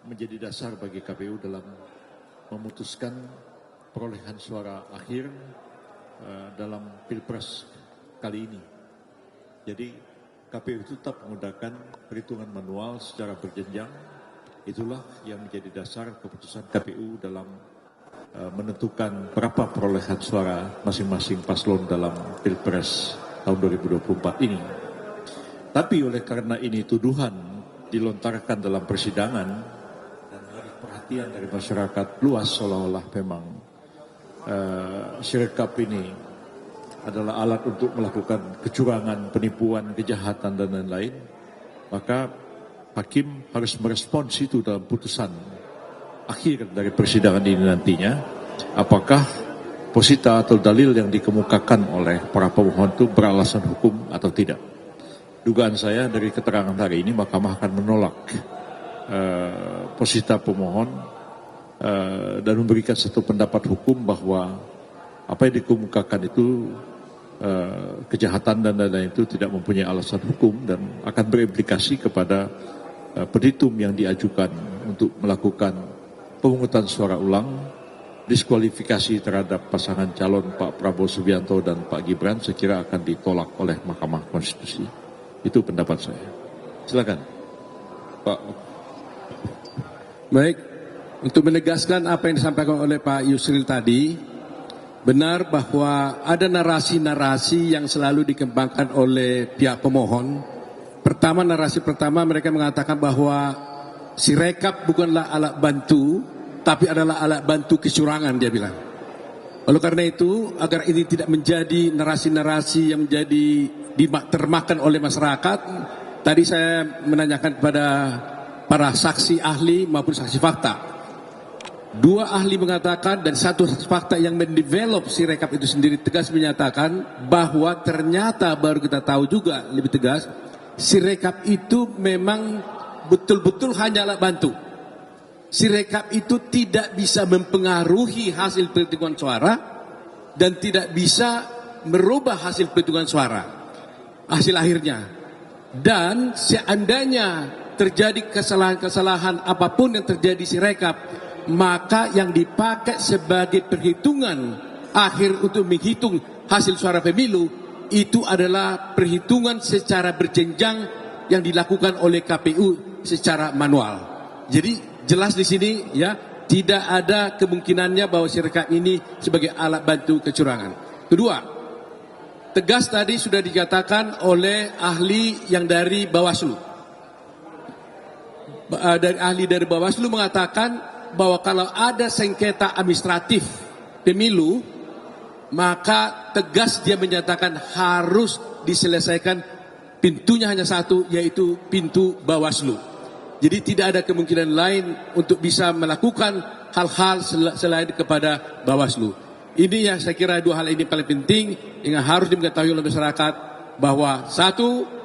menjadi dasar bagi KPU dalam memutuskan perolehan suara akhir dalam Pilpres kali ini. Jadi KPU itu tetap menggunakan perhitungan manual secara berjenjang. Itulah yang menjadi dasar keputusan KPU dalam menentukan berapa perolehan suara masing-masing paslon dalam Pilpres tahun 2024 ini. Tapi oleh karena ini tuduhan dilontarkan dalam persidangan dan menarik perhatian dari masyarakat luas seolah-olah memang Sirekap ini adalah alat untuk melakukan kecurangan, penipuan, kejahatan dan lain-lain, maka hakim harus merespons itu dalam putusan akhir dari persidangan ini nantinya, apakah posita atau dalil yang dikemukakan oleh para pemohon itu beralasan hukum atau tidak. Dugaan saya dari keterangan hari ini Mahkamah akan menolak posita pemohon dan memberikan satu pendapat hukum bahwa apa yang dikemukakan itu kejahatan dan lain-lain itu tidak mempunyai alasan hukum dan akan berimplikasi kepada petitum yang diajukan untuk melakukan pemungutan suara ulang, diskualifikasi terhadap pasangan calon Pak Prabowo Subianto dan Pak Gibran, saya kira akan ditolak oleh Mahkamah Konstitusi. Itu pendapat saya. Silakan, Pak. Baik, untuk menegaskan apa yang disampaikan oleh Pak Yusril tadi, benar bahwa ada narasi-narasi yang selalu dikembangkan oleh pihak pemohon. Pertama, narasi pertama mereka mengatakan bahwa Sirekap bukanlah alat bantu, tapi adalah alat bantu kecurangan, dia bilang. Oleh karena itu, agar ini tidak menjadi narasi-narasi yang menjadi termakan oleh masyarakat, tadi saya menanyakan kepada para saksi ahli maupun saksi fakta. Dua ahli mengatakan dan satu saksi fakta yang mendevelop Sirekap itu sendiri tegas menyatakan bahwa ternyata baru kita tahu juga lebih tegas, Sirekap itu memang betul-betul hanya alat bantu. Sirekap itu tidak bisa mempengaruhi hasil perhitungan suara dan tidak bisa merubah hasil perhitungan suara, hasil akhirnya. Dan seandainya terjadi kesalahan-kesalahan apapun yang terjadi Sirekap, maka yang dipakai sebagai perhitungan akhir untuk menghitung hasil suara pemilu itu adalah perhitungan secara berjenjang yang dilakukan oleh KPU secara manual. Jadi jelas di sini ya, tidak ada kemungkinannya bahwa Sirekap ini sebagai alat bantu kecurangan. Kedua, tegas tadi sudah dikatakan oleh ahli yang dari Bawaslu. Ahli dari Bawaslu mengatakan bahwa kalau ada sengketa administratif pemilu, maka tegas dia menyatakan harus diselesaikan, pintunya hanya satu, yaitu pintu Bawaslu. Jadi tidak ada kemungkinan lain untuk bisa melakukan hal-hal selain kepada Bawaslu. Ini yang saya kira dua hal ini paling penting yang harus diketahui oleh masyarakat, bahwa satu,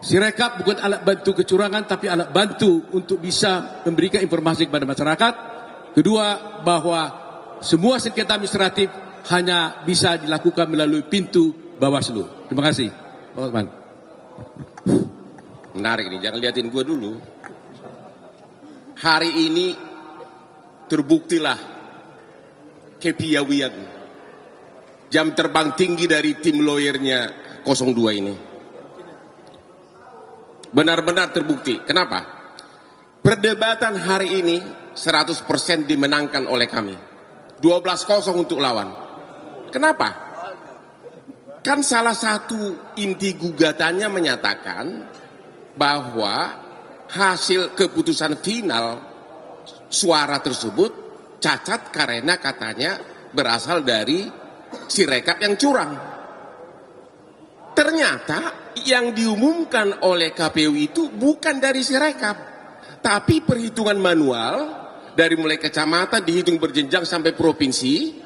Sirekap bukan alat bantu kecurangan tapi alat bantu untuk bisa memberikan informasi kepada masyarakat. Kedua, bahwa semua sengketa administratif hanya bisa dilakukan melalui pintu Bawaslu. Terima kasih, Pak Osman. Menarik nih, jangan liatin gue dulu. Hari ini terbuktilah kepiawian, jam terbang tinggi dari tim lawyernya 02 ini. Benar-benar terbukti. Kenapa? Perdebatan hari ini 100% dimenangkan oleh kami. 12-0 untuk lawan. Kenapa? Kan salah satu inti gugatannya menyatakan bahwa hasil keputusan final suara tersebut cacat karena katanya berasal dari Sirekap yang curang. Ternyata yang diumumkan oleh KPU itu bukan dari Sirekap, tapi perhitungan manual dari mulai kecamatan dihitung berjenjang sampai provinsi,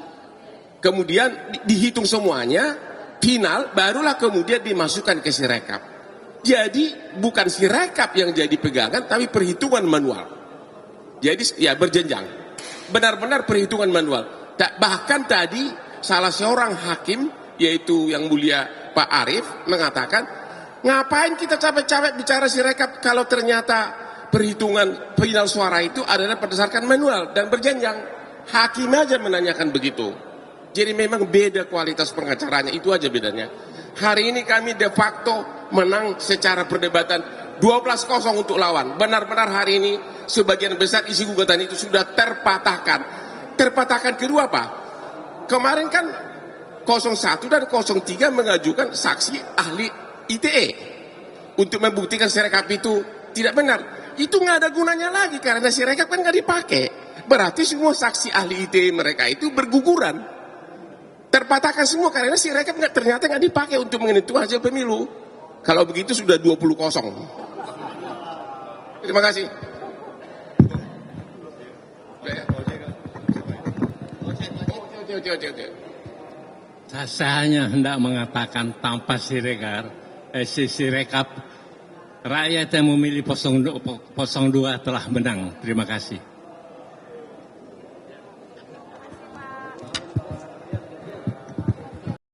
kemudian dihitung semuanya, final barulah kemudian dimasukkan ke Sirekap. Jadi bukan Sirekap yang jadi pegangan, tapi perhitungan manual. Jadi ya berjenjang, benar-benar perhitungan manual. Bahkan tadi salah seorang hakim, yaitu yang mulia Pak Arief, mengatakan, ngapain kita capek-capek bicara Sirekap kalau ternyata perhitungan final suara itu adalah berdasarkan manual dan berjenjang. Hakim aja menanyakan begitu. Jadi memang beda kualitas pengacaranya, itu aja bedanya. Hari ini kami de facto menang secara perdebatan 12-0 untuk lawan. Benar-benar hari ini sebagian besar isi gugatan itu sudah terpatahkan. Terpatahkan kedua apa? Kemarin kan 01 dan 03 mengajukan saksi ahli ITE untuk membuktikan Sirekap itu tidak benar. Itu nggak ada gunanya lagi karena Sirekap kan nggak dipakai. Berarti semua saksi ahli ITE mereka itu berguguran. Terpatahkan semua karena Sirekap ternyata nggak dipakai untuk menentukan hasil pemilu. Kalau begitu sudah 20-0. Terima kasih. Saya hanya hendak mengatakan tanpa Sirekap rakyat yang memilih 02 telah menang. Terima kasih.